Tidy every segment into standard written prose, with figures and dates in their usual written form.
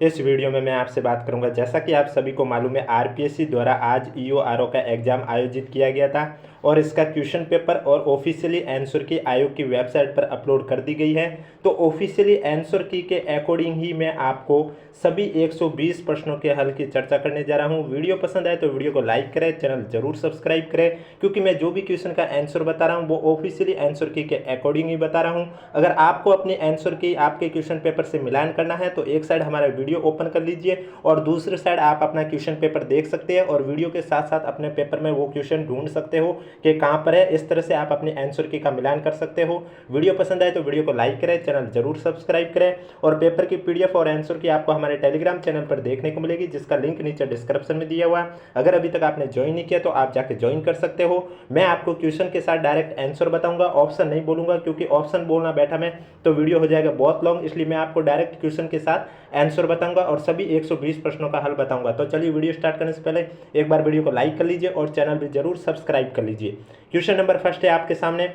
इस वीडियो में मैं आपसे बात करूंगा, जैसा कि आप सभी को मालूम है आरपीएससी द्वारा आज ईओआरओ का एग्जाम आयोजित किया गया था और इसका क्वेश्चन पेपर और ऑफिशियली आंसर की आयोग की वेबसाइट पर अपलोड कर दी गई है। तो ऑफिशियली आंसर की के अकॉर्डिंग ही मैं आपको सभी 120 प्रश्नों के हल की चर्चा करने जा रहा हूं। वीडियो पसंद आए तो वीडियो को लाइक करें, चैनल जरूर सब्सक्राइब करें, क्योंकि मैं जो भी क्वेश्चन का आंसर बता रहा हूं वो ऑफिशियली आंसर की के अकॉर्डिंग ही बता रहा हूं। अगर आपको अपनी आंसर की आपके क्वेश्चन पेपर से मिलान करना है तो एक साइड हमारा वीडियो ओपन कर लीजिए और दूसरे साइड आप अपना क्वेश्चन पेपर देख सकते हैं और वीडियो के साथ साथ अपने पेपर में वो क्वेश्चन ढूंढ सकते हो कि कहां पर है। इस तरह से आप अपने आंसर की का मिलान कर सकते हो। वीडियो पसंद आए तो वीडियो को लाइक करें, चैनल जरूर सब्सक्राइब करें और पेपर की पीडीएफ और आंसर की आपको हमारे टेलीग्राम चैनल पर देखने को मिलेगी, जिसका लिंक नीचे डिस्क्रिप्शन में दिया हुआ है। अगर अभी तक आपने ज्वाइन नहीं किया तो आप जाके ज्वाइन कर सकते हो। मैं आपको क्वेश्चन के साथ डायरेक्ट आंसर बताऊंगा, ऑप्शन नहीं बोलूंगा, क्योंकि ऑप्शन बोलना बैठा मैं तो वीडियो हो जाएगा बहुत लॉन्ग। इसलिए मैं आपको डायरेक्ट क्वेश्चन के साथ आंसर बताऊंगा और सभी 120 प्रश्नों का हल बताऊंगा। तो चलिए वीडियो स्टार्ट करने से पहले एक बार वीडियो को लाइक कर लीजिए और चैनल भी जरूर सब्सक्राइब कर लीजिए। क्वेश्चन नंबर फर्स्ट है आपके सामने,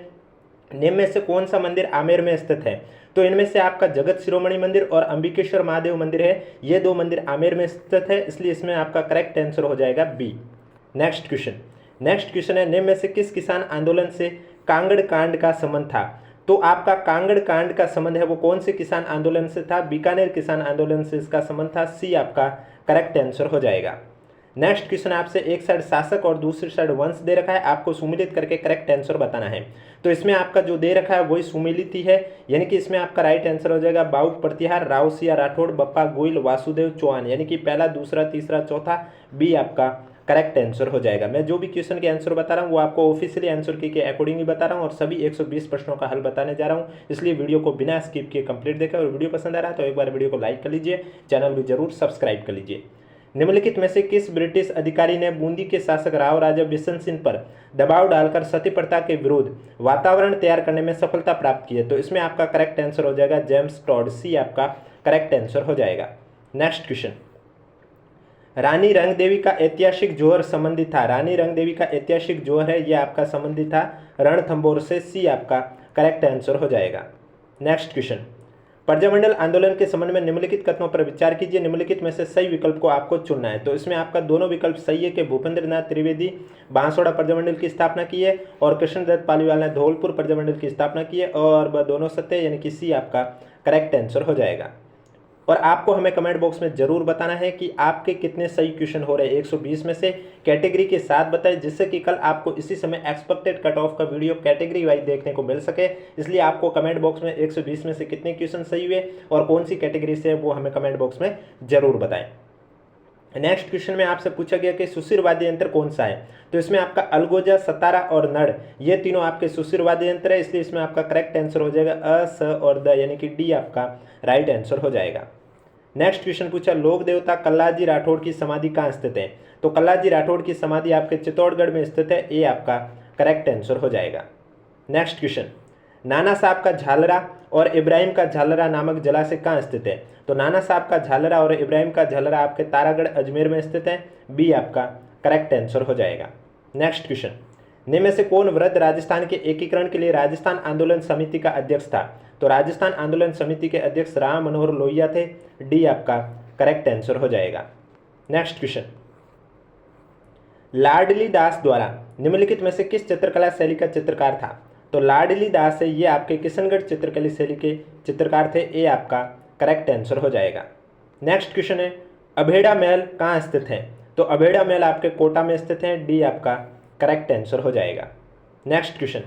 निम्न में से कौन सा मंदिर आमेर में स्थित है? तो इनमें से आपका जगत शिरोमणि मंदिर और अंबिकेश्वर महादेव मंदिर है। ये दो मंदिर आमेर में स्थित है, इसलिए इसमें आपका करेक्ट आंसर हो जाएगा बी। नेक्स्ट क्वेश्चन है, निम्न में से किस किसान आंदोलन से कांगड़ कांड का संबंध था? तो आपका कांगड़ कांड का संबंध है वो कौन से किसान आंदोलन से था? बीकानेर किसान आंदोलन से इसका संबंध था। सी आपका करेक्ट आंसर हो जाएगा। नेक्स्ट क्वेश्चन आपसे एक साइड शासक और दूसरी साइड वंश दे रखा है, आपको सुमिलित करके करेक्ट आंसर बताना है। तो इसमें आपका जो दे रखा है वही सुमिलित ही है, यानी कि इसमें आपका राइट आंसर हो जाएगा बाउक प्रतिहार, रावसिया राठौड़, बप्पा गोइल, वासुदेव चौहान, यानी कि पहला, दूसरा, तीसरा, चौथा। बी आपका करेक्ट आंसर हो जाएगा। मैं जो भी क्वेश्चन के आंसर बता रहा हूँ वो आपको ऑफिशियली आंसर की के अकॉर्डिंग ही बता रहा हूँ और सभी 120 प्रश्नों का हल बताने जा रहा हूँ, इसलिए वीडियो को बिना स्किप किए कंप्लीट देखें। और वीडियो पसंद आ रहा है तो एक बार वीडियो को लाइक कर लीजिए, चैनल भी जरूर सब्सक्राइब कर लीजिए। निम्नलिखित में से किस ब्रिटिश अधिकारी ने बूंदी के शासक राव राजा बिशन सिंह पर दबाव डालकर सती प्रथा के विरुद्ध वातावरण तैयार करने में सफलता प्राप्त की है? तो इसमें आपका करेक्ट आंसर हो जाएगा जेम्स टॉड। सी आपका करेक्ट आंसर हो जाएगा। नेक्स्ट क्वेश्चन, रानी रंगदेवी का ऐतिहासिक जोहर संबंधित था। रानी रंगदेवी का ऐतिहासिक जोहर है ये आपका संबंधित था रणथंभौर से। सी आपका करेक्ट आंसर हो जाएगा। नेक्स्ट क्वेश्चन, प्रजामंडल आंदोलन के संबंध में निम्नलिखित कथनों पर विचार कीजिए। निम्नलिखित में से सही विकल्प को आपको चुनना है। तो इसमें आपका दोनों विकल्प सही है कि भूपेंद्र नाथ त्रिवेदी बांसवाड़ा प्रजामंडल की स्थापना की है और कृष्णदत्त पालीवाल ने धौलपुर प्रजामंडल की स्थापना की है, और वह दोनों सत्य, यानी कि सी आपका करेक्ट आंसर हो जाएगा। और आपको हमें कमेंट बॉक्स में जरूर बताना है कि आपके कितने सही क्वेश्चन हो रहे हैं 120 में से। कैटेगरी के साथ बताएं, जिससे कि कल आपको इसी समय एक्सपेक्टेड कट ऑफ का वीडियो कैटेगरी वाइज देखने को मिल सके। इसलिए आपको कमेंट बॉक्स में 120 में से कितने क्वेश्चन सही हुए और कौन सी कैटेगरी से है वो हमें कमेंट बॉक्स में जरूर बताएं। नेक्स्ट क्वेश्चन में आपसे पूछा गया कि सुशिर वाद्य यंत्र कौन सा है? तो इसमें आपका अलगोजा, सतारा और नड़, ये तीनों आपके सुशिर वाद्य यंत्र है, इसलिए इसमें आपका करेक्ट आंसर हो जाएगा अ, स और द, यानी कि डी आपका राइट आंसर हो जाएगा। नेक्स्ट क्वेश्चन पूछा, लोक देवता कल्लाजी राठौड़ की समाधि कहाँ स्थित है? तो कल्लाजी राठौड़ की समाधि आपके चित्तौड़गढ़ में स्थित है। ए आपका करेक्ट आंसर हो जाएगा। नेक्स्ट क्वेश्चन, नाना साहब का झालरा और इब्राहिम का झालरा नामक जलाशय कहाँ स्थित है? तो नाना साहब का झालरा और इब्राहिम का झालरा आपके तारागढ़ अजमेर में स्थित है। बी आपका करेक्ट आंसर हो जाएगा। नेक्स्ट क्वेश्चन, निम्न में से कौन वृद्ध राजस्थान के एकीकरण के लिए राजस्थान आंदोलन समिति का अध्यक्ष था? तो राजस्थान आंदोलन समिति के अध्यक्ष राम मनोहर लोहिया थे। डी आपका करेक्ट आंसर हो जाएगा। नेक्स्ट क्वेश्चन, लाडली दास द्वारा निम्नलिखित में से किस चित्रकला शैली का चित्रकार था? तो लाडली दास है ये आपके किशनगढ़ चित्रकला शैली के चित्रकार थे। ए आपका करेक्ट आंसर हो जाएगा। नेक्स्ट क्वेश्चन है, अभेड़ा महल कहाँ स्थित है? तो अभेड़ा महल आपके कोटा में स्थित है। डी आपका करेक्ट आंसर हो जाएगा। नेक्स्ट क्वेश्चन,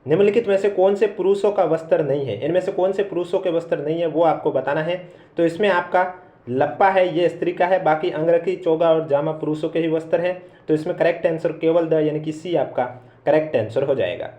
निम्नलिखित में से कौन से पुरुषों का वस्त्र नहीं है? इनमें से कौन से पुरुषों के वस्त्र नहीं है वो आपको बताना है। तो इसमें आपका लप्पा है ये स्त्री का है, बाकी अंगरखी, चोगा और जामा पुरुषों के ही वस्त्र है। तो इसमें करेक्ट आंसर केवल द, यानी कि सी आपका करेक्ट आंसर हो जाएगा।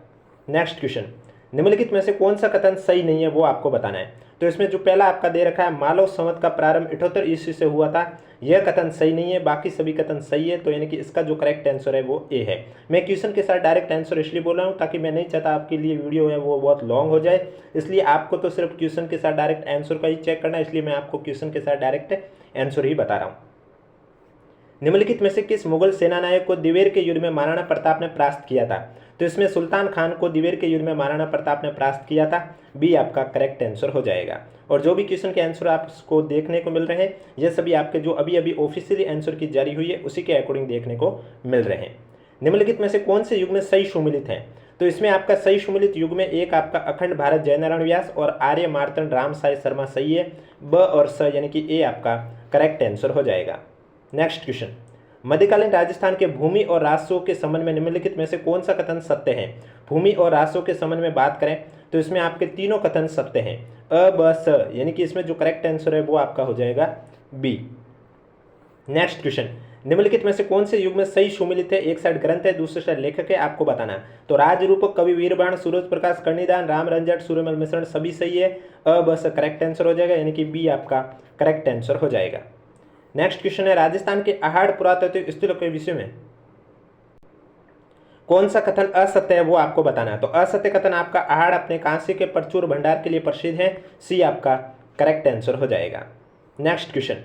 नेक्स्ट क्वेश्चन, निम्नलिखित में से कौन सा कथन सही नहीं है वो आपको बताना है। तो इसमें जो पहला आपका दे रखा है, मालव संवत का प्रारंभ 78 ईस्वी से हुआ था, यह कथन सही नहीं है, बाकी सभी कथन सही है। तो यानी कि इसका जो करेक्ट आंसर है वो ए है। मैं क्वेश्चन के साथ डायरेक्ट आंसर इसलिए बोल रहा हूँ ताकि मैं नहीं चाहता आपके लिए वीडियो है वो बहुत लॉन्ग हो जाए, इसलिए आपको तो सिर्फ क्वेश्चन के साथ डायरेक्ट आंसर का ही चेक करना है, इसलिए मैं आपको क्वेश्चन के साथ डायरेक्ट आंसर ही बता रहा हूँ। निम्नलिखित में से किस मुगल सेनानायक को दिवेर के युद्ध में महाराणा प्रताप ने परास्त किया था? तो इसमें सुल्तान खान को दिवेर के युद्ध में महाराणा प्रताप ने परास्त किया था। बी आपका करेक्ट आंसर हो जाएगा। और जो भी क्वेश्चन के आंसर आपको देखने को मिल रहे हैं ये सभी आपके जो अभी अभी ऑफिशियली आंसर की जारी हुई है उसी के अकॉर्डिंग देखने को मिल रहे हैं। निम्नलिखित में से कौन से युग में सही सुमिलित है? तो इसमें आपका सही सुमिलित युग में एक आपका अखंड भारत जयनारायण व्यास और आर्य मार्तंड राम साई शर्मा सही है। ब और स यानी कि ए आपका करेक्ट आंसर हो जाएगा। नेक्स्ट क्वेश्चन, मध्यकालीन राजस्थान के भूमि और राजस्व के संबंध में निम्नलिखित में से कौन सा कथन सत्य है? भूमि और राजस्व के संबंध में बात करें तो इसमें आपके तीनों कथन सत्य हैं। अ ब स यानी कि इसमें जो करेक्ट आंसर है वो आपका हो जाएगा बी। नेक्स्ट क्वेश्चन, निम्नलिखित में से कौन से युग में सही सुमिलित है? एक साइड ग्रंथ है, दूसरी साइड लेखक है, आपको बताना। तो राजरूपक, कवि वीरबाण, सूरज प्रकाश, कर्णिदान, राम रंजट, सूर्यमल मिश्रण सभी सही है। अ ब स करेक्ट आंसर हो जाएगा यानी कि बी आपका करेक्ट आंसर हो जाएगा। नेक्स्ट क्वेश्चन है, राजस्थान के अहाड़ पुरातत्व स्थलों के विषय में कौन सा कथन असत्य है वो आपको बताना है। तो असत्य कथन आपका अहाड़ अपने कांसे के प्रचुर भंडार के लिए प्रसिद्ध है। सी आपका करेक्ट आंसर हो जाएगा। नेक्स्ट क्वेश्चन,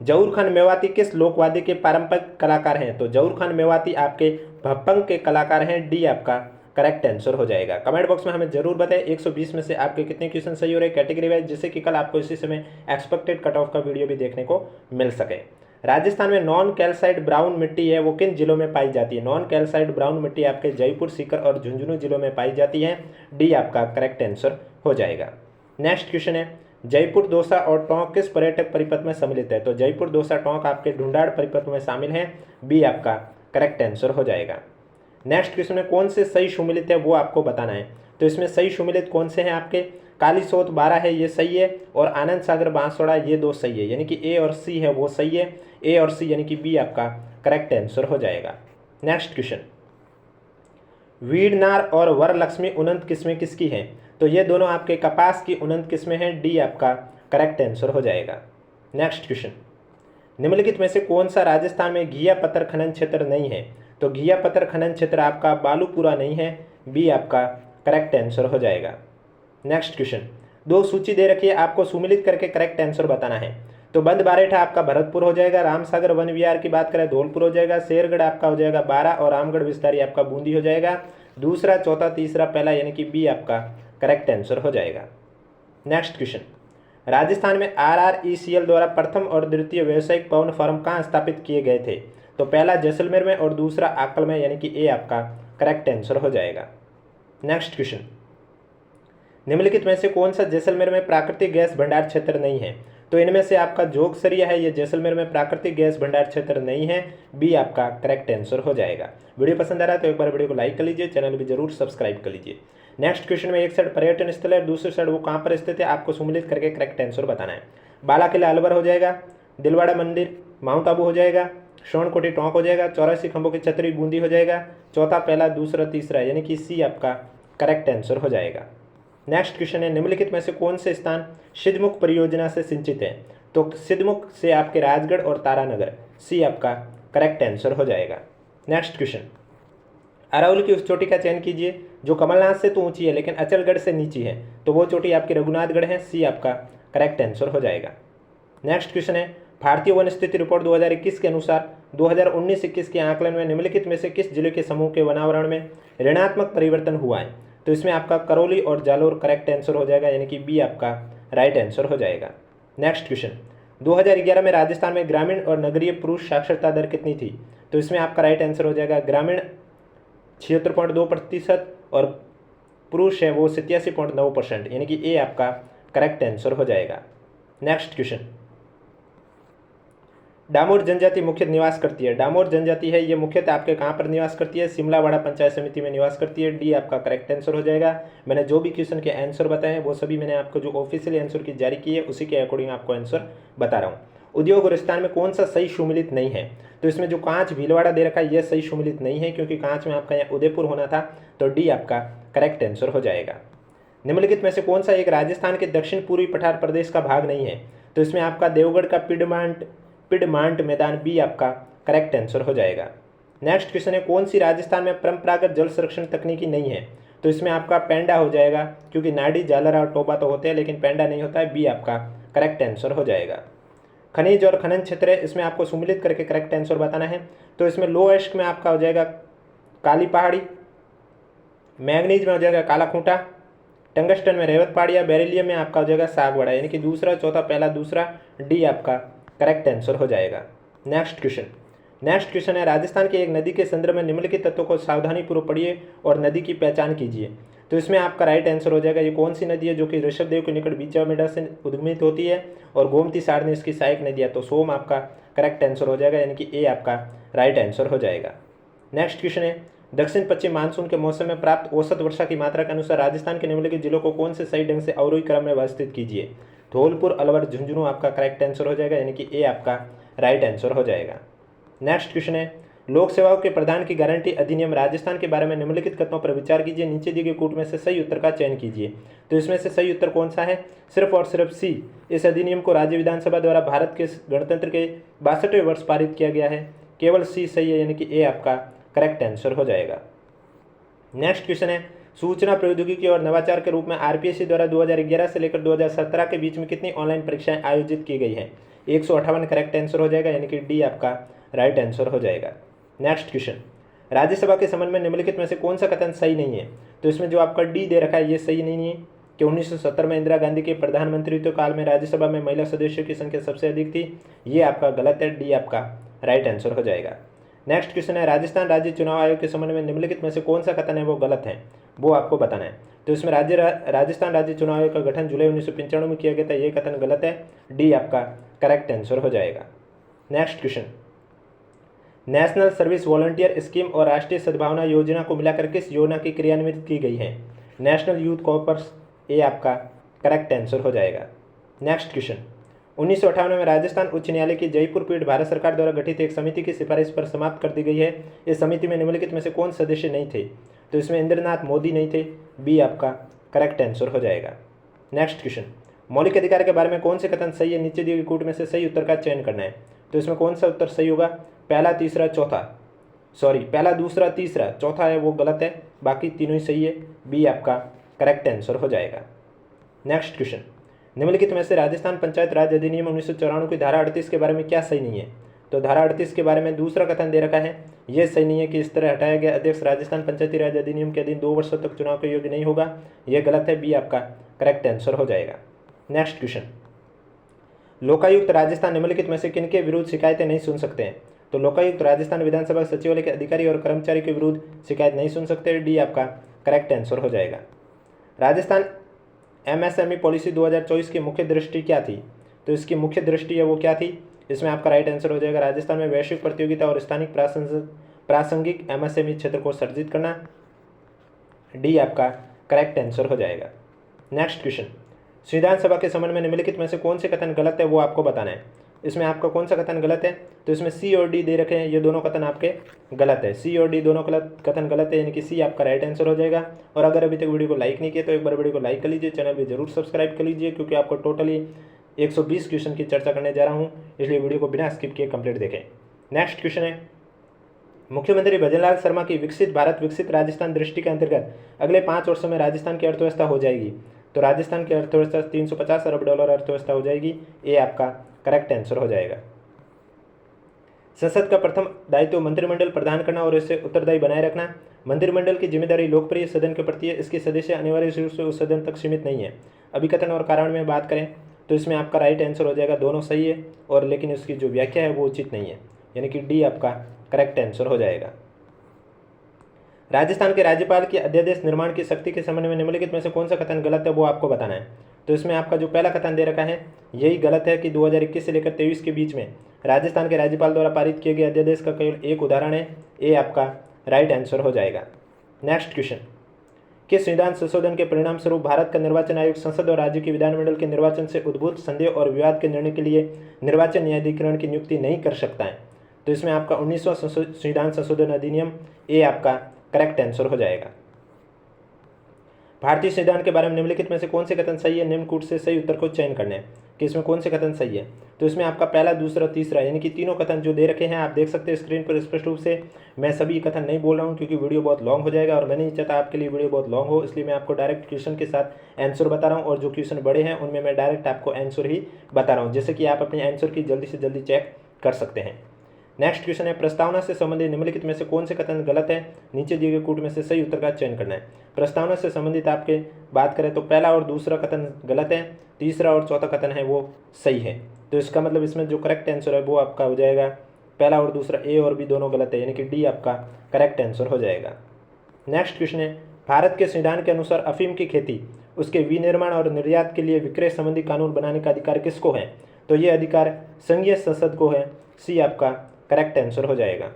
जहूर खान मेवाती किस लोकवाद्य के पारंपरिक कलाकार हैं? तो जहूर खान मेवाती आपके भप्पंग के कलाकार हैं। डी आपका करेक्ट आंसर हो जाएगा। कमेंट बॉक्स में हमें जरूर बताएं 120 में से आपके कितने क्वेश्चन सही हो रहे हैं कैटेगरी वाइज, जिससे कि कल आपको इसी समय एक्सपेक्टेड कट ऑफ का वीडियो भी देखने को मिल सके। राजस्थान में नॉन कैल्साइट ब्राउन मिट्टी है वो किन जिलों में पाई जाती है? नॉन कैल्साइट ब्राउन मिट्टी आपके जयपुर, सीकर और झुंझुनू जिलों में पाई जाती है। डी आपका करेक्ट आंसर हो जाएगा। नेक्स्ट क्वेश्चन है, जयपुर दौसा और टोंक किस पर्यटक परिपथ में सम्मिलित है? तो जयपुर दौसा टोंक आपके ढूंढाड़ परिपथ में शामिल है। बी आपका करेक्ट आंसर हो जाएगा। नेक्स्ट क्वेश्चन में कौन से सही सुमिलित है वो आपको बताना है। तो इसमें सही सुमिलित कौन से हैं आपके? कालीसोत 12 है ये सही है, और आनंद सागर बांसवाड़ा ये दो सही है, यानी कि ए और सी है वो सही है। ए और सी यानी कि बी आपका करेक्ट आंसर हो जाएगा। नेक्स्ट क्वेश्चन, वीरनार और वरलक्ष्मी उन्नत किस्में किसकी हैं? तो ये दोनों आपके कपास की उन्नत किस्में हैं। डी आपका करेक्ट आंसर हो जाएगा। नेक्स्ट क्वेश्चन, निम्नलिखित में से कौन सा राजस्थान में घिया पत्थर खनन क्षेत्र नहीं है? तो घिया पत्थर खनन क्षेत्र आपका बालूपुरा नहीं है। बी आपका करेक्ट आंसर हो जाएगा। नेक्स्ट क्वेश्चन, दो सूची दे रखी है, आपको सुमिलित करके करेक्ट आंसर बताना है। तो बंद बारेठा आपका भरतपुर हो जाएगा, रामसागर वन विहार की बात करें धौलपुर हो जाएगा, शेरगढ़ आपका हो जाएगा बारा, और रामगढ़ विस्तारी आपका बूंदी हो जाएगा। दूसरा, चौथा, तीसरा, पहला यानी कि बी आपका करेक्ट आंसर हो जाएगा। नेक्स्ट क्वेश्चन, राजस्थान में RRECL द्वारा प्रथम और द्वितीय व्यावसायिक पवन फार्म कहाँ स्थापित किए गए थे? तो पहला जैसलमेर में और दूसरा आकल में, यानी कि ए आपका करेक्ट आंसर हो जाएगा। नेक्स्ट क्वेश्चन, निम्नलिखित में से कौन सा जैसलमेर में प्राकृतिक गैस भंडार क्षेत्र नहीं है? तो इनमें से आपका जोगसरिया है, ये जैसलमेर में प्राकृतिक गैस भंडार क्षेत्र नहीं है। बी आपका करेक्ट आंसर हो जाएगा। वीडियो पसंद आ रहा है तो एक बार वीडियो को लाइक कर लीजिए, चैनल भी जरूर सब्सक्राइब कर लीजिए। नेक्स्ट क्वेश्चन में एक साइड पर्यटन स्थल है, दूसरी साइड वो कहाँ पर स्थित है, आपको सुमिलित करके करेक्ट आंसर बताना है। बाला किला अलवर हो जाएगा, दिलवाड़ा मंदिर माउंट आबू हो जाएगा, सोनकोटी टोंक हो जाएगा, 84 खंभों की छतरी बूंदी हो जाएगा, चौथा, पहला, दूसरा, तीसरा, यानी कि सी आपका करेक्ट आंसर हो जाएगा। नेक्स्ट क्वेश्चन है, निम्नलिखित में से कौन से स्थान सिद्धमुख परियोजना से सिंचित है? तो सिद्धमुख से आपके राजगढ़ और तारानगर। सी आपका करेक्ट आंसर हो जाएगा। नेक्स्ट क्वेश्चन, अरावली की उस चोटी का चयन कीजिए जो कमलनाथ से तो ऊंची है लेकिन अचलगढ़ से नीची है। तो वो चोटी आपकी रघुनाथगढ़ है। सी आपका करेक्ट आंसर हो जाएगा। नेक्स्ट क्वेश्चन है, भारतीय वन स्थिति रिपोर्ट 2021 के अनुसार 2019-21 के आकलन में निम्नलिखित में से किस जिले के समूह के वनावरण में ऋणात्मक परिवर्तन हुआ है? तो इसमें आपका करौली और जालोर करेक्ट आंसर हो जाएगा, यानी कि बी आपका राइट आंसर हो जाएगा। नेक्स्ट क्वेश्चन, 2011 में राजस्थान में ग्रामीण और नगरीय पुरुष साक्षरता दर कितनी थी? तो इसमें आपका राइट आंसर हो जाएगा ग्रामीण 76.2% और पुरुष है वो 87.9%, यानी कि ए आपका करेक्ट आंसर हो जाएगा। नेक्स्ट क्वेश्चन, डामोर जनजाति मुख्य निवास करती है। डामोर जनजाति है ये मुख्यतः आपके कहाँ पर निवास करती है? शिमलावाड़ा पंचायत समिति में निवास करती है। डी आपका करेक्ट आंसर हो जाएगा। मैंने जो भी क्वेश्चन के आंसर बताए हैं वो सभी मैंने आपको जो ऑफिशियल आंसर की जारी की है उसी के अकॉर्डिंग आपको आंसर बता रहा हूँ। उद्योग और स्थान में कौन सा सही सुमिलित नहीं है? तो इसमें जो कांच भीलवाड़ा दे रखा है यह सही सुमिलित नहीं है, क्योंकि कांच में आपका यहाँ उदयपुर होना था। तो डी आपका करेक्ट आंसर हो जाएगा। निम्नलिखित में से कौन सा एक राजस्थान के दक्षिण पूर्वी पठार प्रदेश का भाग नहीं है? तो इसमें आपका देवगढ़ का पिडमांट मैदान। बी आपका करेक्ट आंसर हो जाएगा। नेक्स्ट क्वेश्चन है, कौन सी राजस्थान में परंपरागत जल संरक्षण तकनीकी नहीं है? तो इसमें आपका पेंडा हो जाएगा, क्योंकि नाडी, झालरा और टोबा तो होते हैं लेकिन पेंडा नहीं होता है। बी आपका करेक्ट आंसर हो जाएगा। खनिज और खनन क्षेत्र है, इसमें आपको सुमिलित करके करेक्ट आंसर बताना है। तो इसमें लोएस्ट में आपका हो जाएगा काली पहाड़ी, मैग्नीज में हो जाएगा काला खूंटा, टंगस्टन में रेवत पाड़िया, बेरिलियम में आपका हो जाएगा सागवाड़ा, यानी कि दूसरा, चौथा, पहला, दूसरा, डी आपका करेक्ट आंसर हो जाएगा। नेक्स्ट क्वेश्चन है, राजस्थान की एक नदी के संदर्भ में निम्नलिखित तत्वों को सावधानीपूर्वक पढ़िए और नदी की पहचान कीजिए। तो इसमें आपका राइट आंसर हो जाएगा, ये कौन सी नदी है जो कि ऋषभदेव के निकट बीचामेड़ा से उद्गमित होती है और गोमती सारणी इसकी सहायक नदी है। तो सोम आपका करेक्ट आंसर हो जाएगा, यानी कि ए आपका राइट आंसर हो जाएगा। नेक्स्ट क्वेश्चन है, दक्षिण पश्चिम मानसून के मौसम में प्राप्त औसत वर्षा की मात्रा के अनुसार राजस्थान के निम्नलिखित जिलों को कौन से सही ढंग से अवरोही क्रम में व्यवस्थित कीजिए। धौलपुर, अलवर, झुंझुनू आपका करेक्ट आंसर हो जाएगा, यानी कि ए आपका राइट आंसर हो जाएगा। नेक्स्ट क्वेश्चन है, लोक सेवाओं के प्रदान की गारंटी अधिनियम राजस्थान के बारे में निम्नलिखित कथनों पर विचार कीजिए, नीचे दिए गए कूट में से सही उत्तर का चयन कीजिए। तो इसमें से सही उत्तर कौन सा है, सिर्फ और सिर्फ सी। इस अधिनियम को राज्य विधानसभा द्वारा भारत के गणतंत्र के 62वें वर्ष पारित किया गया है, केवल सी सही है, यानी कि ए आपका करेक्ट आंसर हो जाएगा। नेक्स्ट क्वेश्चन है, सूचना प्रौद्योगिकी और नवाचार के रूप में आरपीएससी द्वारा 2011 से लेकर 2017 के बीच में कितनी ऑनलाइन परीक्षाएं आयोजित की गई हैं। 158 करेक्ट आंसर हो जाएगा, यानी कि डी आपका राइट आंसर हो जाएगा। नेक्स्ट क्वेश्चन, राज्यसभा के संबंध में निम्नलिखित में से कौन सा कथन सही नहीं है। तो इसमें जो आपका डी दे रखा है ये सही नहीं है कि 1970 में इंदिरा गांधी के प्रधानमंत्रित्व काल में राज्यसभा में महिला सदस्यों की संख्या सबसे अधिक थी, ये आपका गलत है, डी आपका राइट आंसर हो जाएगा। नेक्स्ट क्वेश्चन है, राजस्थान राज्य चुनाव आयोग के संबंध में निम्नलिखित में से कौन सा कथन है वो गलत है, वो आपको बताना है। तो इसमें राजस्थान राज्य चुनाव आयोग का गठन जुलाई 1995 में किया गया था, ये कथन गलत है, डी आपका करेक्ट आंसर हो जाएगा। Next question, national service volunteer scheme और राष्ट्रीय सद्भावना योजना को मिलाकर किस योजना की क्रियान्वित की गई है। नेशनल यूथ कॉर्पस, ए आपका करेक्ट आंसर हो जाएगा। नेक्स्ट क्वेश्चन, 1958 में राजस्थान उच्च न्यायालय की जयपुर पीठ भारत सरकार द्वारा गठित एक समिति की सिफारिश पर समाप्त कर दी गई है। इस समिति में निम्नलिखित में से कौन सदस्य नहीं थे। तो इसमें इंद्रनाथ मोदी नहीं थे, बी आपका करेक्ट आंसर हो जाएगा। नेक्स्ट क्वेश्चन, मौलिक अधिकार के बारे में कौन से कथन सही है, नीचे दिए गए कूट में से सही उत्तर का चयन करना है। तो इसमें कौन सा उत्तर सही होगा, पहला दूसरा तीसरा, चौथा है वो गलत है, बाकी तीनों ही सही है, बी आपका करेक्ट आंसर हो जाएगा। नेक्स्ट क्वेश्चन, निम्नलिखित में से राजस्थान पंचायत राज अधिनियम 1994 की धारा 38 के बारे में क्या सही नहीं है। तो धारा 38 के बारे में दूसरा कथन दे रखा है, यह सही नहीं है कि इस तरह हटाया गया अध्यक्ष राजस्थान पंचायती राज अधिनियम के अधीन 2 वर्षों तक चुनाव के योग्य नहीं होगा, यह गलत है, बी आपका करेक्ट आंसर हो जाएगा। नेक्स्ट क्वेश्चन, लोकायुक्त राजस्थान निम्नलिखित में से किनके विरुद्ध शिकायतें नहीं सुन सकते हैं। तो लोकायुक्त राजस्थान विधानसभा सचिवालय के अधिकारी और कर्मचारी के विरुद्ध शिकायत नहीं सुन सकते, डी आपका करेक्ट आंसर हो जाएगा। राजस्थान एमएसएमई पॉलिसी 2024 की मुख्य दृष्टि क्या थी। तो इसकी मुख्य दृष्टि है वो क्या थी, इसमें आपका राइट आंसर हो जाएगा, राजस्थान में वैश्विक प्रतियोगिता और स्थानिक प्रासंगिक एमएसएमई क्षेत्र को सर्जित करना, डी आपका करेक्ट आंसर हो जाएगा। नेक्स्ट क्वेश्चन, संविधान सभा के संबंध में निम्नलिखित में से कौन से कथन गलत है वो आपको बताना है। इसमें आपका कौन सा कथन गलत है। तो इसमें सी और डी दे रखे हैं, ये दोनों कथन आपके गलत है, सी और डी दोनों कथन गलत है, यानी कि सी आपका राइट आंसर हो जाएगा। और अगर अभी तक वीडियो को लाइक नहीं किया तो एक बार वीडियो को लाइक कर लीजिए, चैनल भी जरूर सब्सक्राइब कर लीजिए, क्योंकि आपको टोटली 120 क्वेश्चन की चर्चा करने जा रहा हूँ, इसलिए वीडियो को बिना स्किप किए कंप्लीट देखें। नेक्स्ट क्वेश्चन है, मुख्यमंत्री भजनलाल शर्मा की विकसित भारत विकसित राजस्थान दृष्टि के अंतर्गत अगले 5 वर्षों में राजस्थान की अर्थव्यवस्था हो जाएगी। तो राजस्थान की अर्थव्यवस्था 350 अरब डॉलर अर्थव्यवस्था हो जाएगी, ए आपका करेक्ट आंसर हो जाएगा। संसद का प्रथम दायित्व मंत्रिमंडल प्रदान करना और इसे उत्तरदायी बनाए रखना। मंत्रिमंडल की जिम्मेदारी लोकप्रिय सदन के प्रति है, इसके सदस्य अनिवार्य रूप से उस सदन तक सीमित नहीं है। अभिकथन और कारण में बात करें तो इसमें आपका राइट आंसर हो जाएगा, दोनों सही है, और लेकिन इसकी जो व्याख्या है वो उचित नहीं है, यानी कि डी आपका करेक्ट आंसर हो जाएगा। राजस्थान के राज्यपाल की अध्यादेश निर्माण की शक्ति के संबंध में निम्नलिखित में से कौन सा कथन गलत है वो आपको बताना है। तो इसमें आपका जो पहला कथन दे रखा है यही गलत है कि 2021 से लेकर 23 के बीच में राजस्थान के राज्यपाल द्वारा पारित किए गए अध्यादेश का केवल एक उदाहरण है, ए आपका राइट आंसर हो जाएगा। नेक्स्ट क्वेश्चन, किस संविधान संशोधन के परिणाम स्वरूप भारत का निर्वाचन आयोग संसद और राज्य के विधानमंडल के निर्वाचन से उद्भूत संदेह और विवाद के निर्णय के लिए निर्वाचन न्यायाधिकरण की नियुक्ति नहीं कर सकता है। तो इसमें आपका 19वां संविधान संशोधन अधिनियम, ए आपका करेक्ट आंसर हो जाएगा। भारतीय संविधान के बारे में निम्नलिखित में से कौन से कथन सही है, निम्न कूट से सही उत्तर को चयन करने हैं कि इसमें कौन से कथन सही है। तो इसमें आपका पहला दूसरा तीसरा, यानी कि तीनों कथन जो दे रखे हैं आप देख सकते हैं स्क्रीन पर स्पष्ट रूप से। मैं सभी कथन नहीं बोल रहा हूँ क्योंकि वीडियो बहुत लॉन्ग हो जाएगा और मैं नहीं चाहता आपके लिए वीडियो बहुत लॉन्ग हो, इसलिए मैं आपको डायरेक्ट क्वेश्चन के साथ आंसर बता रहा हूँ, और जो क्वेश्चन बड़े हैं उनमें मैं डायरेक्ट आपको आंसर ही बता रहा हूँ, जैसे कि आप अपने आंसर की जल्दी से जल्दी चेक कर सकते हैं। नेक्स्ट क्वेश्चन है, प्रस्तावना से संबंधित निम्नलिखित में से कौन से कथन गलत है, नीचे दिए गए कूट में से सही उत्तर का चयन करना है। प्रस्तावना से संबंधित आपके बात करें तो पहला और दूसरा कथन गलत है, तीसरा और चौथा कथन है वो सही है। तो इसका मतलब इसमें जो करेक्ट आंसर है वो आपका हो जाएगा पहला और दूसरा, ए और बी दोनों गलत है, यानी कि डी आपका करेक्ट आंसर हो जाएगा। नेक्स्ट क्वेश्चन है, भारत के संविधान के अनुसार अफीम की खेती, उसके विनिर्माण और निर्यात के लिए विक्रय संबंधी कानून बनाने का अधिकार किसको है? तो ये अधिकार संघीय संसद को है, सी आपका करेक्ट आंसर हो जाएगा।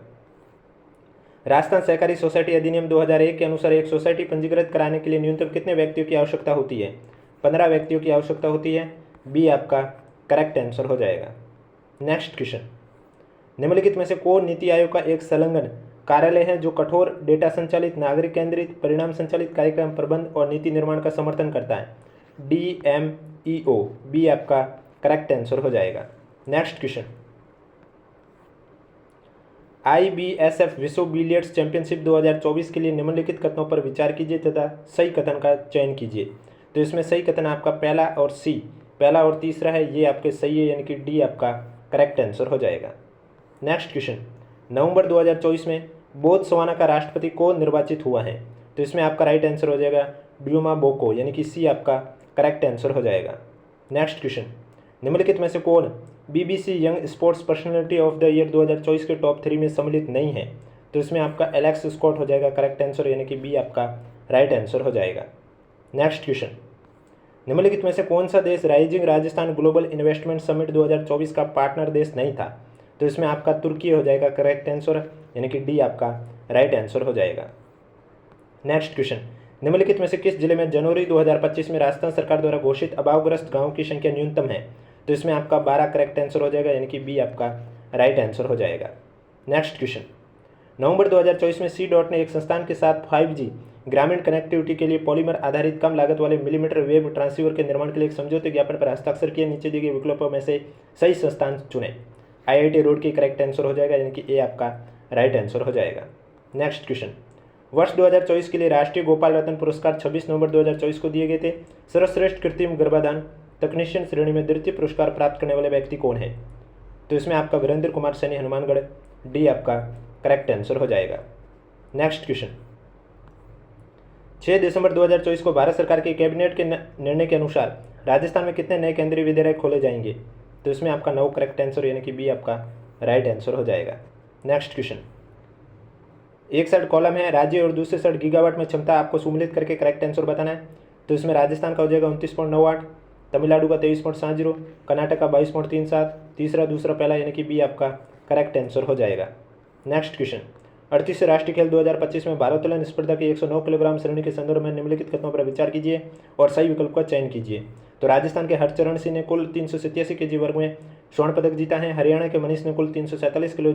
राजस्थान सहकारी सोसाइटी अधिनियम 2001 के अनुसार एक सोसाइटी पंजीकृत कराने के लिए न्यूनतम कितने व्यक्तियों की आवश्यकता होती है? 15 व्यक्तियों की आवश्यकता होती है, बी आपका करेक्ट आंसर हो जाएगा। नेक्स्ट क्वेश्चन, निम्नलिखित में से कौन नीति आयोग का एक संलग्न कार्यालय है जो कठोर डेटा संचालित, नागरिक केंद्रित, परिणाम संचालित कार्यक्रम प्रबंध और नीति निर्माण का समर्थन करता है? DMEO, बी आपका करेक्ट आंसर हो जाएगा। नेक्स्ट क्वेश्चन, IBSF विश्व बिलियर्ड्स चैंपियनशिप 2024 के लिए निम्नलिखित कथनों पर विचार कीजिए तथा सही कथन का चयन कीजिए। तो इसमें सही कथन आपका पहला और सी, पहला और तीसरा है, ये आपके सही है, यानी कि डी आपका करेक्ट आंसर हो जाएगा। नेक्स्ट क्वेश्चन, नवंबर 2024 में बोत्सवाना का राष्ट्रपति कौन निर्वाचित हुआ है? तो इसमें आपका राइट आंसर हो जाएगा ड्यूमा बोको, यानी कि सी आपका करेक्ट आंसर हो जाएगा। नेक्स्ट क्वेश्चन, निम्नलिखित में से कौन BBC young sports personality of the year 2024 के टॉप 3 में सम्मिलित नहीं है? तो इसमें आपका एलेक्स स्कॉट हो जाएगा करेक्ट आंसर, यानी कि बी आपका राइट आंसर हो जाएगा। नेक्स्ट क्वेश्चन, निम्नलिखित में से कौन सा देश rising Rajasthan global investment summit 2024 का पार्टनर देश नहीं था? तो इसमें आपका तुर्की हो जाएगा करेक्ट आंसर, यानी कि डी आपका राइट आंसर हो जाएगा। नेक्स्ट क्वेश्चन, निम्नलिखित में से किस जिले में जनवरी 2025 में राजस्थान सरकार द्वारा घोषित अभावग्रस्त गाँव की संख्या न्यूनतम है? तो इसमें आपका 12 करेक्ट आंसर हो जाएगा, यानी कि बी आपका राइट आंसर हो जाएगा। नेक्स्ट क्वेश्चन, नवंबर 2024 में C.DOT ने एक संस्थान के साथ 5G ग्रामीण कनेक्टिविटी के लिए पॉलीमर आधारित कम लागत वाले मिलीमीटर वेव ट्रांसीवर के निर्माण के लिए एक समझौते ज्ञापन पर हस्ताक्षर किया। नीचे दिए गए विकल्पों में से सही संस्थान चुनें। IIT रोड की करेक्ट आंसर हो जाएगा, यानी कि ए आपका राइट आंसर हो जाएगा। नेक्स्ट क्वेश्चन, वर्ष 2024 के लिए राष्ट्रीय गोपाल रत्न पुरस्कार 26 नवंबर 2024 को दिए गए थे। सर्वश्रेष्ठ कृत्रिम गर्भाधान तकनीशियन श्रेणी में द्वितीय पुरस्कार प्राप्त करने वाले व्यक्ति कौन है? तो इसमें आपका वीरेंद्र कुमार सैनी, हनुमानगढ़, डी आपका करेक्ट आंसर हो जाएगा। नेक्स्ट क्वेश्चन, 6 दिसंबर 2024 को भारत सरकार के कैबिनेट के निर्णय के अनुसार राजस्थान में कितने नए केंद्रीय विद्यालय खोले जाएंगे? तो इसमें आपका 9 करेक्ट आंसर, यानी कि बी आपका राइट आंसर हो जाएगा। नेक्स्ट क्वेश्चन, एक साइड कॉलम है राज्य और दूसरे साइड गीगावाट में क्षमता, आपको सुमेलित करके करेक्ट आंसर बताना है। तो इसमें राजस्थान का हो जाएगा 29.98, तमिलनाडु का 23.70, कर्नाटक का 22.37, तीसरा दूसरा पहला, यानी कि बी आपका करेक्ट आंसर हो जाएगा। नेक्स्ट क्वेश्चन, 38 राष्ट्रीय खेल 2025 में भारोत्तोलन स्पर्धा की 109 किलोग्राम श्रेणी के संदर्भ में निम्नलिखित कथनों पर विचार कीजिए और सही विकल्प का चयन कीजिए। तो राजस्थान के हरचरण सिंह ने कुल 387 kg वर्ग में स्वर्ण पदक जीता है। हरियाणा के मनीष ने कुल 347 किलो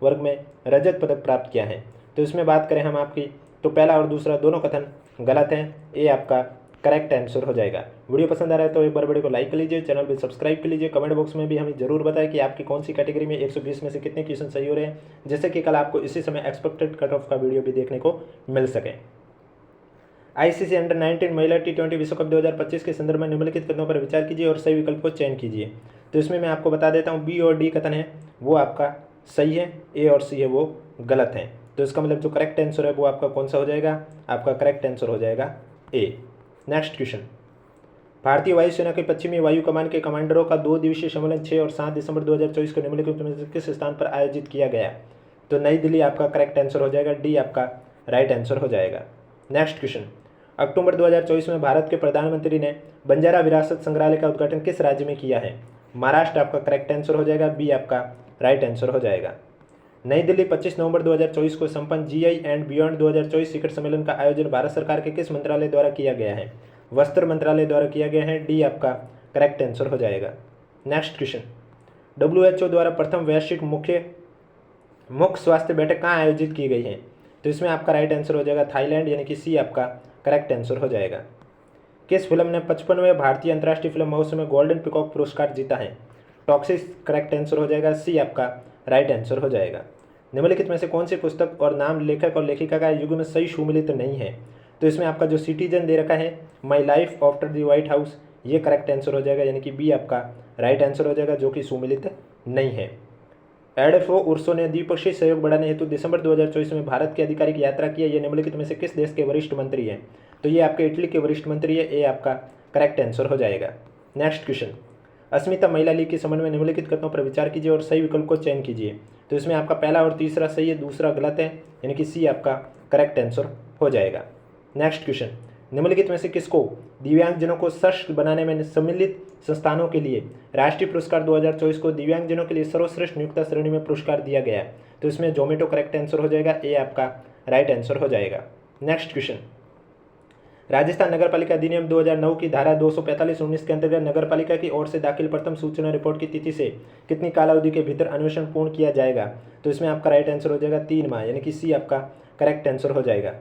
वर्ग में रजत पदक प्राप्त किया है। तो इसमें बात करें हम आपकी, तो पहला और दूसरा दोनों कथन गलत हैं, ए आपका करेक्ट आंसर हो जाएगा। वीडियो पसंद आ रहा है तो एक बार वीडियो को लाइक कर लीजिए, चैनल भी सब्सक्राइब कर लीजिए। कमेंट बॉक्स में भी हमें जरूर बताएं कि आपकी कौन सी कैटेगरी में 120 में से कितने क्वेश्चन सही हो रहे हैं, जिससे कि कल आपको इसी समय एक्सपेक्टेड कट ऑफ का वीडियो भी देखने को मिल सके। ICC अंडर 19 महिला T20 विश्व कप 2025 के संदर्भ में निम्नलिखित कथनों पर विचार कीजिए और सही विकल्प को चयन कीजिए। तो इसमें मैं आपको बता देता हूँ, बी और डी कथन है वो आपका सही है, ए और सी है वो गलत है। तो इसका मतलब जो करेक्ट आंसर है वो आपका कौन सा हो जाएगा? आपका करेक्ट आंसर हो जाएगा ए। नेक्स्ट क्वेश्चन, भारतीय वायुसेना के पश्चिमी वायु कमान के कमांडरों का 2 दिवसीय सम्मेलन 6 और 7 दिसंबर 2024 को निम्नलिखित में से किस स्थान पर आयोजित किया गया? तो नई दिल्ली आपका करेक्ट आंसर हो जाएगा, डी आपका राइट आंसर हो जाएगा। नेक्स्ट क्वेश्चन, अक्टूबर 2024 में भारत के प्रधानमंत्री ने बंजारा विरासत संग्रहालय का उद्घाटन किस राज्य में किया है? महाराष्ट्र आपका करेक्ट आंसर हो जाएगा, बी आपका राइट आंसर हो जाएगा। नई दिल्ली 25 नवंबर 2024 को संपन्न GI एंड बियॉन्ड 2024 शिखर सम्मेलन का आयोजन भारत सरकार के किस मंत्रालय द्वारा किया गया है? वस्त्र मंत्रालय द्वारा किया गया है, डी आपका करेक्ट आंसर हो जाएगा। नेक्स्ट क्वेश्चन, WHO द्वारा प्रथम वैश्विक मुख्य स्वास्थ्य बैठक कहाँ आयोजित की गई है? तो इसमें आपका राइट आंसर हो जाएगा थाईलैंड, यानी कि सी आपका करेक्ट आंसर हो जाएगा। किस फिल्म ने 55वें भारतीय अंतर्राष्ट्रीय फिल्म महोत्सव में गोल्डन पिकॉक पुरस्कार जीता है? टॉक्सिस करेक्ट आंसर हो जाएगा, सी आपका राइट आंसर हो जाएगा। निम्नलिखित में से कौन सी पुस्तक और नाम लेखक और लेखिका का युग में सही सुमेलित नहीं है? तो इसमें आपका जो सिटीजन दे रखा है, my life after the white house, ये करेक्ट आंसर हो जाएगा, यानी कि बी आपका राइट आंसर हो जाएगा, जो कि सुमेलित नहीं है। एडोल्फो उर्सो ने द्विपक्षीय सहयोग बढ़ाने हेतु दिसंबर 2024 में भारत की आधिकारिक यात्रा की है। ये निम्नलिखित में से किस देश के वरिष्ठ मंत्री हैं? तो ये आपके इटली के वरिष्ठ मंत्री है। ये आपका करेक्ट आंसर हो जाएगा। नेक्स्ट क्वेश्चन, अस्मिता महिला लीग के संबंध में निम्नलिखित कथनों पर विचार कीजिए और सही विकल्प को चयन कीजिए। तो इसमें आपका पहला और तीसरा सही है, दूसरा गलत है, यानी कि सी आपका करेक्ट आंसर हो जाएगा। नेक्स्ट क्वेश्चन, निम्नलिखित में से किसको दिव्यांगजनों को सशक्त बनाने में सम्मिलित संस्थानों के लिए राष्ट्रीय पुरस्कार 2024 को दिव्यांगजनों के लिए सर्वश्रेष्ठ नियुक्ता श्रेणी में पुरस्कार दिया गया है? तो इसमें जोमेटो करेक्ट आंसर हो जाएगा। ए आपका राइट आंसर हो जाएगा। नेक्स्ट क्वेश्चन, राजस्थान नगरपालिका अधिनियम 2009 की धारा 245(19) के अंतर्गत नगरपालिका की ओर से दाखिल प्रथम सूचना रिपोर्ट की तिथि से कितनी कालावधि के भीतर अन्वेषण पूर्ण किया जाएगा? तो इसमें आपका राइट आंसर हो जाएगा 3 माह, यानी कि सी आपका करेक्ट आंसर हो जाएगा।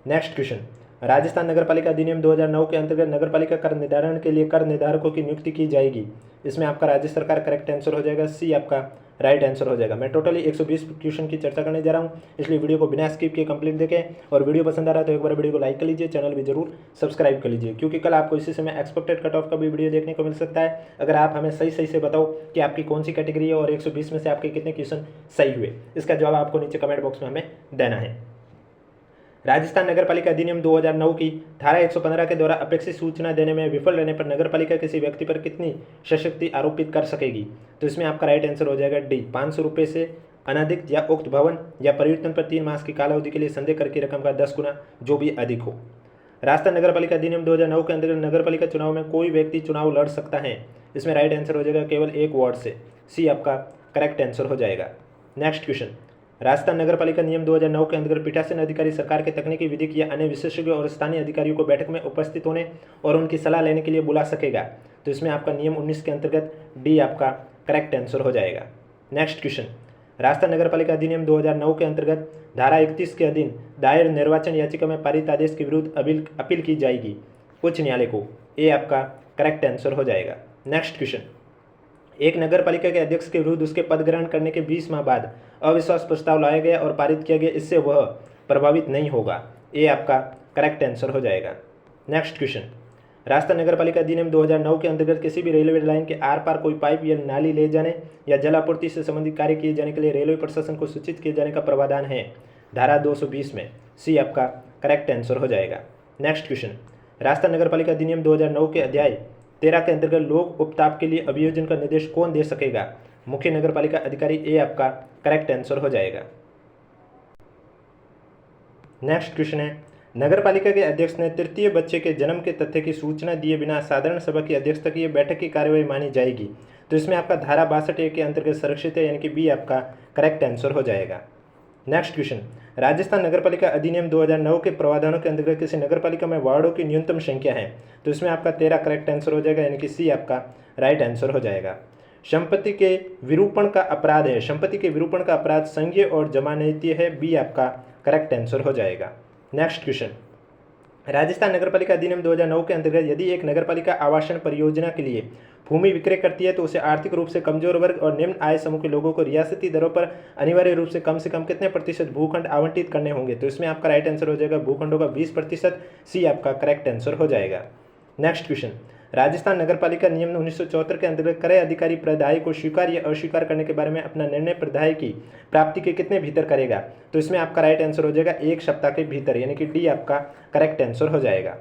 नेक्स्ट क्वेश्चन, राजस्थान नगरपालिका अधिनियम 2009 के अंतर्गत नगरपालिका कर निर्धारण के लिए कर निर्धारकों की नियुक्ति की जाएगी। इसमें आपका राज्य सरकार करेक्ट आंसर हो जाएगा। सी आपका राइट आंसर हो जाएगा। मैं टोटली 120 क्वेश्चन की चर्चा करने जा रहा हूं, इसलिए वीडियो को बिना स्किप किए कंप्लीट देखें और वीडियो पसंद आ रहा है तो एक बार वीडियो को लाइक कर लीजिए, चैनल भी जरूर सब्सक्राइब कर लीजिए, क्योंकि कल आपको इसी समय एक्सपेक्टेड कट ऑफ का भी वीडियो देखने को मिल सकता है। अगर आप हमें सही सही से बताओ कि आपकी कौन सी कैटेगरी है और 120 में से आपके कितने क्वेश्चन सही हुए, इसका जवाब आपको नीचे कमेंट बॉक्स में हमें देना है। राजस्थान नगरपालिका अधिनियम 2009 की धारा 115 के द्वारा अपेक्षित सूचना देने में विफल रहने पर नगरपालिका किसी व्यक्ति पर कितनी सशक्ति आरोपित कर सकेगी? तो इसमें आपका राइट आंसर हो जाएगा डी, 500 रुपये से अनधिक या उक्त भवन या परिवर्तन पर 3 मास की कालावधि के लिए संदेह करके रकम का 10 गुना जो भी अधिक हो। राजस्थान नगरपालिका अधिनियम 2009 के अंतर्गत नगरपालिका चुनाव में कोई व्यक्ति चुनाव लड़ सकता है? इसमें राइट आंसर हो जाएगा केवल एक वार्ड से। सी आपका करेक्ट आंसर हो जाएगा। नेक्स्ट क्वेश्चन, राजस्थान नगरपालिका नियम 2009 के अंतर्गत पीठासीन अधिकारी सरकार के तकनीकी विधिक या अन्य विशेषज्ञों और स्थानीय अधिकारियों को बैठक में उपस्थित होने और उनकी सलाह लेने के लिए बुला सकेगा? तो इसमें आपका नियम 19 के अंतर्गत डी आपका करेक्ट आंसर हो जाएगा। नेक्स्ट क्वेश्चन, राजस्थान नगरपालिका अधिनियम 2009 के अंतर्गत धारा 31 के अधीन दायर निर्वाचन याचिका में पारित आदेश के विरुद्ध अपील की जाएगी उच्च न्यायालय को? ए आपका करेक्ट आंसर हो जाएगा। नेक्स्ट क्वेश्चन, एक नगरपालिका के अध्यक्ष के विरुद्ध उसके पद ग्रहण करने के 20 माह बाद अविश्वास प्रस्ताव लाया गया और पारित किया गया, इससे वह प्रभावित नहीं होगा? ए आपका करेक्ट आंसर हो जाएगा। नेक्स्ट क्वेश्चन, राजस्थान नगरपालिका अधिनियम 2009 के अंतर्गत किसी भी रेलवे लाइन के आर पार कोई पाइप या नाली ले जाने या जल आपूर्ति से संबंधित कार्य किए जाने के लिए रेलवे प्रशासन को सूचित किए जाने का प्रावधान है धारा 220 में? सी आपका करेक्ट आंसर हो जाएगा। नेक्स्ट क्वेश्चन, राजस्थान नगरपालिका अधिनियम 2009 के अध्याय 13 के अंतर्गत लोक उपताप के लिए अभियोजन का निर्देश कौन दे सकेगा? मुख्य नगरपालिका अधिकारी। ए आपका करेक्ट आंसर हो जाएगा। नेक्स्ट क्वेश्चन है, नगरपालिका के अध्यक्ष ने तृतीय बच्चे के जन्म के तथ्य की सूचना दिए बिना साधारण सभा की अध्यक्षता की बैठक की कार्यवाही मानी जाएगी? तो इसमें आपका धारा 62 के अंतर्गत संरक्षित है, यानी कि बी आपका करेक्ट आंसर हो जाएगा। नेक्स्ट क्वेश्चन, राजस्थान नगरपालिका अधिनियम 2009 के प्रावधानों के अंतर्गत किसी नगरपालिका में वार्डों की न्यूनतम संख्या है? तो इसमें आपका 13 करेक्ट आंसर हो जाएगा, यानी कि सी आपका राइट आंसर हो जाएगा। संपत्ति के विरूपण का अपराध है, संपत्ति के विरूपण का अपराध संज्ञेय और जमानतीय है? बी आपका करेक्ट आंसर हो जाएगा। नेक्स्ट क्वेश्चन, राजस्थान नगरपालिका अधिनियम 2009 के अंतर्गत यदि एक नगरपालिका आवासन परियोजना के लिए भूमि विक्रय करती है तो उसे आर्थिक रूप से कमजोर वर्ग और निम्न आय समूह के लोगों को रियासती दरों पर अनिवार्य रूप से कम कितने प्रतिशत भूखंड आवंटित करने होंगे? तो इसमें आपका राइट आंसर हो जाएगा भूखंडों का 20%। सी आपका करेक्ट आंसर हो जाएगा। नेक्स्ट क्वेश्चन, राजस्थान नगरपालिका नियम 1974 के अंतर्गत क्रय अधिकारी प्रदाय को स्वीकार या अस्वीकार करने के बारे में अपना निर्णय प्रदाय की प्राप्ति के कितने भीतर करेगा? तो इसमें आपका राइट आंसर हो जाएगा 1 सप्ताह के भीतर, यानी कि डी आपका करेक्ट आंसर हो जाएगा।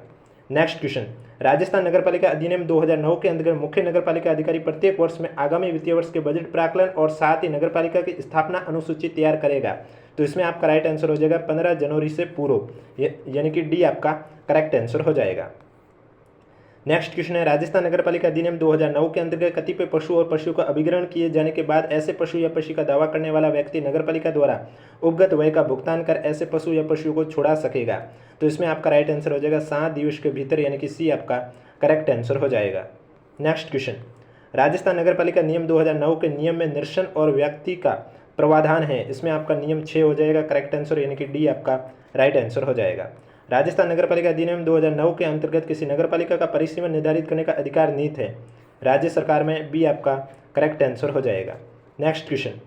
नेक्स्ट क्वेश्चन, राजस्थान नगरपालिका अधिनियम 2009 के अंतर्गत मुख्य नगरपालिका अधिकारी प्रत्येक वर्ष में आगामी वित्तीय वर्ष के बजट प्राकलन और साथ ही नगरपालिका की स्थापना अनुसूची तैयार करेगा? तो इसमें आपका राइट आंसर हो जाएगा 15 जनवरी से पूर्व, यानी कि डी आपका करेक्ट आंसर हो जाएगा। नेक्स्ट क्वेश्चन है, राजस्थान नगरपालिका अधिनियम 2009 के अंतर्गत कतिपय पशु और पशुओं का अभिग्रहण किए जाने के बाद ऐसे पशु या पशु का दावा करने वाला व्यक्ति नगरपालिका द्वारा उपगत व्यय का भुगतान कर ऐसे पशु या पशुओं को छुड़ा सकेगा? तो इसमें आपका राइट आंसर हो जाएगा 7 दिवस के भीतर, यानी कि सी आपका करेक्ट आंसर हो जाएगा। नेक्स्ट क्वेश्चन, राजस्थान नगरपालिका नियम 2009 के नियम में निरसन और व्यक्ति का प्रावधान है, इसमें आपका नियम 6 हो जाएगा करेक्ट आंसर, यानी कि डी आपका राइट आंसर हो जाएगा। राजस्थान नगरपालिका अधिनियम 2009 के अंतर्गत किसी नगरपालिका का परिसीमन निर्धारित करने का अधिकार नीति है राज्य सरकार में? बी आपका करेक्ट आंसर हो जाएगा। नेक्स्ट क्वेश्चन,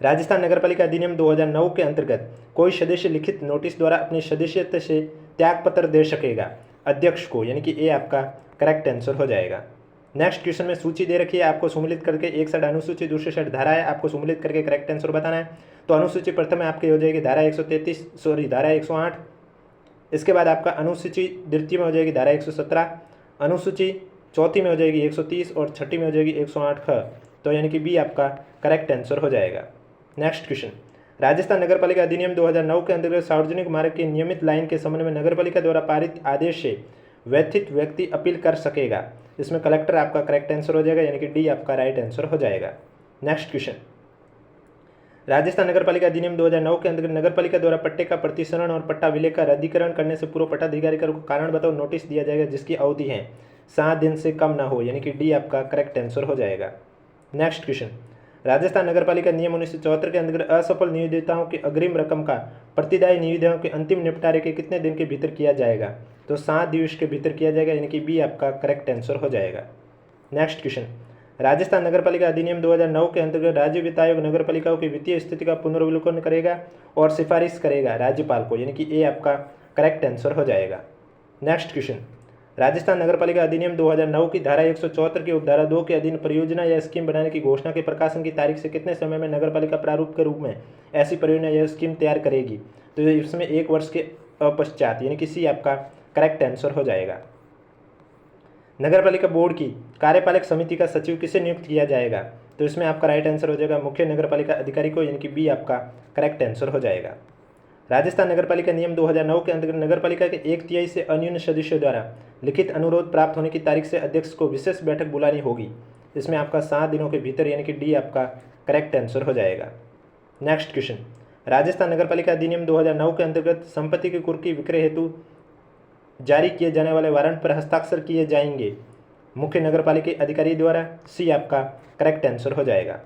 राजस्थान नगरपालिका अधिनियम 2009 के अंतर्गत कोई सदस्य लिखित नोटिस द्वारा अपनी सदस्यता से त्यागपत्र दे सकेगा अध्यक्ष को? यानी कि ए आपका करेक्ट आंसर हो जाएगा। नेक्स्ट क्वेश्चन में सूची दे रखी है, आपको सम्मिलित करके एक साइड अनुसूची दूसरी साइड धारा है, आपको सम्मिलित करके करेक्ट आंसर बताना है। तो अनुसूची प्रथम में आपकी हो जाएगी धारा 108, इसके बाद आपका अनुसूची द्वितीय में हो जाएगी धारा 117, अनुसूची चौथी में हो जाएगी 130 और छठी में हो जाएगी 108 ख। तो यानी कि बी आपका करेक्ट आंसर हो जाएगा। नेक्स्ट क्वेश्चन, राजस्थान नगरपालिका अधिनियम 2009 के अंतर्गत सार्वजनिक मार्ग की नियमित लाइन के संबंध में नगरपालिका द्वारा पारित आदेश से व्यथित व्यक्ति अपील कर सकेगा। इसमें कलेक्टर आपका करेक्ट आंसर हो जाएगा, यानी कि डी आपका राइट आंसर हो जाएगा। नेक्स्ट क्वेश्चन, राजस्थान नगरपालिका अधिनियम 2009 के अंतर्गत नगरपालिका द्वारा पट्टे का प्रतिसरण और पट्टा विलेय का रद्दीकरण करने से पूर्व पट्टाधिकारी को कारण बताओ नोटिस दिया जाएगा जिसकी अवधि है 7 दिन से कम ना हो, यानी कि डी आपका करेक्ट आंसर हो जाएगा। नेक्स्ट क्वेश्चन, राजस्थान नगरपालिका नियम 1974 के अंतर्गत असफल निविदाओं की अग्रिम रकम का प्रतिदायी निविदाओं के अंतिम निपटारे के कितने दिन के भीतर किया जाएगा? तो 7 दिवस के भीतर किया जाएगा, यानी कि बी आपका करेक्ट आंसर हो जाएगा। नेक्स्ट क्वेश्चन, राजस्थान नगरपालिका अधिनियम 2009 के अंतर्गत राज्य वित्त आयोग नगरपालिकाओं की वित्तीय स्थिति का पुनर्विलोकन करेगा और सिफारिश करेगा राज्यपाल को, यानी कि ए आपका करेक्ट आंसर हो जाएगा। नेक्स्ट क्वेश्चन, राजस्थान नगरपालिका अधिनियम 2009 की धारा 174 की उपधारा 2 के अधीन परियोजना या स्कीम बनाने की घोषणा के प्रकाशन की तारीख से कितने समय में नगरपालिका प्रारूप के रूप में ऐसी परियोजना या स्कीम तैयार करेगी? तो इसमें 1 वर्ष के पश्चात, यानी कि सी आपका करेक्ट आंसर हो जाएगा। नगरपालिका बोर्ड की कार्यपालक समिति का सचिव किसे नियुक्त किया जाएगा? तो इसमें आपका राइट आंसर हो जाएगा मुख्य नगरपालिका अधिकारी को, यानी कि बी आपका करेक्ट आंसर हो जाएगा। राजस्थान नगरपालिका नियम 2009 के अंतर्गत नगरपालिका के 1/3 से अन्यून सदस्यों द्वारा लिखित अनुरोध प्राप्त होने की तारीख से अध्यक्ष को विशेष बैठक बुलानी होगी। इसमें आपका 7 दिनों के भीतर, यानी कि डी आपका करेक्ट आंसर हो जाएगा। नेक्स्ट क्वेश्चन, राजस्थान नगरपालिका अधिनियम 2009 के अंतर्गत संपत्ति के कुर्की विक्रय हेतु जारी किए जाने वाले वारंट पर हस्ताक्षर किए जाएंगे मुख्य नगरपालिका अधिकारी द्वारा, सी आपका करेक्ट आंसर हो जाएगा।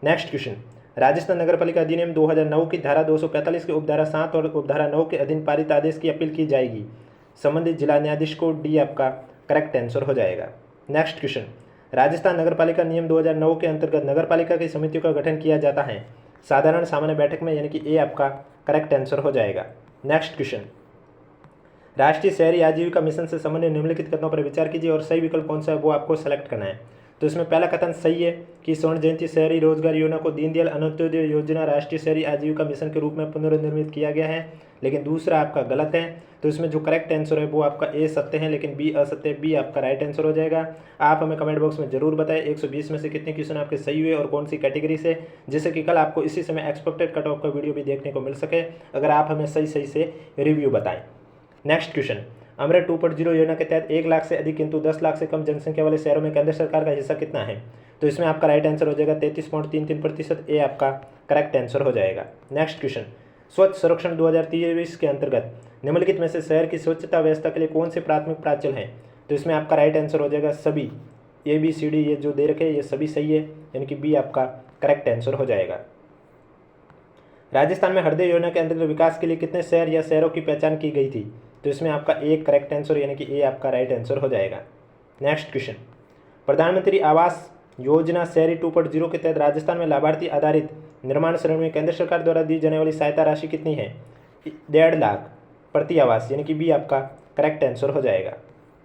नेक्स्ट क्वेश्चन, राजस्थान नगरपालिका अधिनियम 2009 की धारा 245 के उपधारा 7 और उपधारा 9 के अधीन पारित आदेश की अपील की जाएगी संबंधित जिला न्यायाधीश को, डी आपका करेक्ट आंसर हो जाएगा। नेक्स्ट क्वेश्चन, राजस्थान नगरपालिका नियम 2009 के अंतर्गत नगरपालिका की समितियों का गठन किया जाता है साधारण सामान्य बैठक में, यानी कि ए आपका करेक्ट आंसर हो जाएगा। नेक्स्ट क्वेश्चन, राष्ट्रीय शहरी आजीविका मिशन से संबंधित निम्नलिखित कथनों पर विचार कीजिए और सही विकल्प कौन सा है वो आपको सेलेक्ट करना है। तो इसमें पहला कथन सही है कि स्वर्ण जयंती शहरी रोजगार योजना को दीनदयाल अंत्योदय योजना राष्ट्रीय शहरी आजीविका मिशन के रूप में पुनर्निर्मित किया गया है, लेकिन दूसरा आपका गलत है। तो इसमें जो करेक्ट आंसर है वो आपका ए सत्य है, लेकिन बी असत्य है। बी आपका राइट आंसर हो जाएगा। आप हमें कमेंट बॉक्स में जरूर बताएं 120 में से कितने क्वेश्चन आपके सही हुए और कौन सी कैटेगरी से, जिससे कि कल आपको इसी समय एक्सपेक्टेड कट ऑफ का वीडियो भी देखने को मिल सके, अगर आप हमें सही से रिव्यू बताएं। नेक्स्ट क्वेश्चन, अमृत 2.0 योजना के तहत 1 लाख से अधिक किंतु 10 लाख से कम जनसंख्या वाले शहरों में केंद्र सरकार का हिस्सा कितना है? तो इसमें आपका राइट आंसर हो जाएगा 33.33%, ए आपका करेक्ट आंसर हो जाएगा। नेक्स्ट क्वेश्चन, स्वच्छ सर्वेक्षण 2023 के अंतर्गत निम्नलिखित में से शहर की स्वच्छता व्यवस्था के लिए कौन से प्राथमिक प्राचल हैं? तो इसमें आपका राइट आंसर हो जाएगा सभी, ABCD ये जो दे रखे ये सभी सही है, यानी कि बी आपका करेक्ट आंसर हो जाएगा। राजस्थान में हृदय योजना के अंतर्गत विकास के लिए कितने शहर या शहरों की पहचान की गई थी? तो इसमें आपका एक करेक्ट आंसर, यानी कि ए आपका राइट आंसर हो जाएगा। नेक्स्ट क्वेश्चन, प्रधानमंत्री आवास योजना शहरी 2.0 के तहत राजस्थान में लाभार्थी आधारित निर्माण श्रेणी में केंद्र सरकार द्वारा दी जाने वाली सहायता राशि कितनी है? 1.5 लाख प्रति आवास, यानी कि बी आपका करेक्ट आंसर हो जाएगा।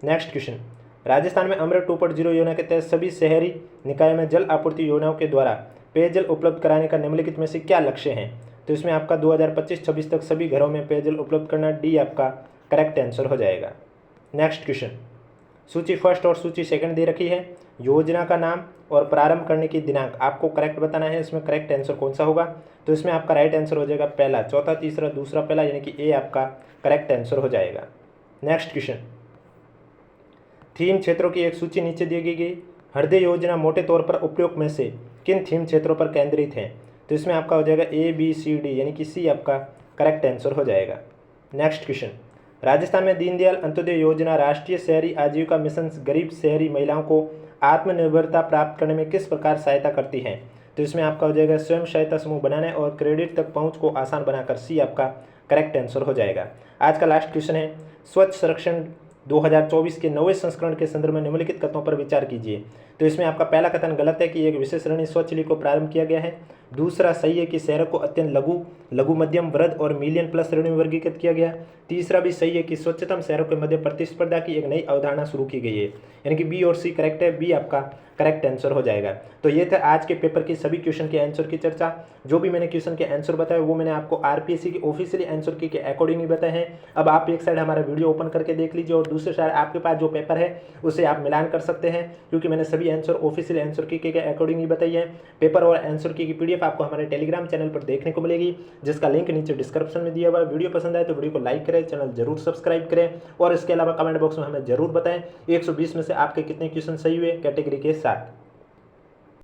नेक्स्ट क्वेश्चन, राजस्थान में अमृत 2.0 योजना के तहत सभी शहरी निकाय में जल आपूर्ति योजनाओं के द्वारा पेयजल उपलब्ध कराने का निम्नलिखित में से क्या लक्ष्य है? तो इसमें आपका 2025-26 तक सभी घरों में पेयजल उपलब्ध करना, डी आपका करेक्ट आंसर हो जाएगा। नेक्स्ट क्वेश्चन, सूची फर्स्ट और सूची सेकंड दे रखी है, योजना का नाम और प्रारंभ करने की दिनांक आपको करेक्ट बताना है। इसमें करेक्ट आंसर कौन सा होगा? तो इसमें आपका राइट आंसर हो जाएगा पहला, चौथा, तीसरा, दूसरा, पहला, यानी कि ए आपका करेक्ट आंसर हो जाएगा। नेक्स्ट क्वेश्चन, थीम क्षेत्रों की एक सूची नीचे दी गई। हृदय योजना मोटे तौर पर उपयोग में से किन थीम क्षेत्रों पर केंद्रित है? तो इसमें आपका हो जाएगा ABCD, यानी कि सी आपका करेक्ट आंसर हो जाएगा। नेक्स्ट क्वेश्चन, राजस्थान में दीनदयाल अंत्योदय योजना राष्ट्रीय शहरी आजीविका मिशन गरीब शहरी महिलाओं को आत्मनिर्भरता प्राप्त करने में किस प्रकार सहायता करती है? तो इसमें आपका हो जाएगा स्वयं सहायता समूह बनाने और क्रेडिट तक पहुंच को आसान बनाकर, सी आपका करेक्ट आंसर हो जाएगा। आज का लास्ट क्वेश्चन है, स्वच्छ सर्वेक्षण 2024 के 9वें संस्करण के संदर्भ में निम्नलिखित कथनों पर विचार कीजिए। तो इसमें आपका पहला कथन गलत है कि एक विशेष श्रेणी स्वच्छ लीग को प्रारंभ किया गया है। दूसरा सही है कि शहरों को अत्यंत लघु, लघु मध्यम, वृहद और मिलियन प्लस श्रेणी में वर्गीकृत किया गया। तीसरा भी सही है कि स्वच्छतम शहरों के मध्य प्रतिस्पर्धा की एक नई अवधारणा शुरू की गई है। यानी कि बी और सी करेक्ट है, बी आपका करेक्ट आंसर हो जाएगा। तो ये था आज के पेपर की सभी क्वेश्चन के आंसर की चर्चा। जो भी मैंने क्वेश्चन के आंसर बताए वो मैंने आपको आरपीएससी की ऑफिशियली आंसर की के अकॉर्डिंग ही बताए हैं। अब आप एक साइड हमारा वीडियो ओपन करके देख लीजिए और दूसरे साइड आपके पास जो पेपर है उसे आप मिलान कर सकते हैं, क्योंकि मैंने सभी आंसर ऑफिशियल आंसर की के अकॉर्डिंग ही बताई है। पेपर और आंसर की पीडीएफ आपको हमारे टेलीग्राम चैनल पर देखने को मिलेगी, जिसका लिंक नीचे डिस्क्रिप्शन में दिया हुआ है। वीडियो पसंद आए तो वीडियो को लाइक करें, चैनल जरूर सब्सक्राइब करें और इसके अलावा कमेंट बॉक्स में हमें जरूर बताएं 120 में से आपके कितने क्वेश्चन सही हुए कैटेगरी के साथ।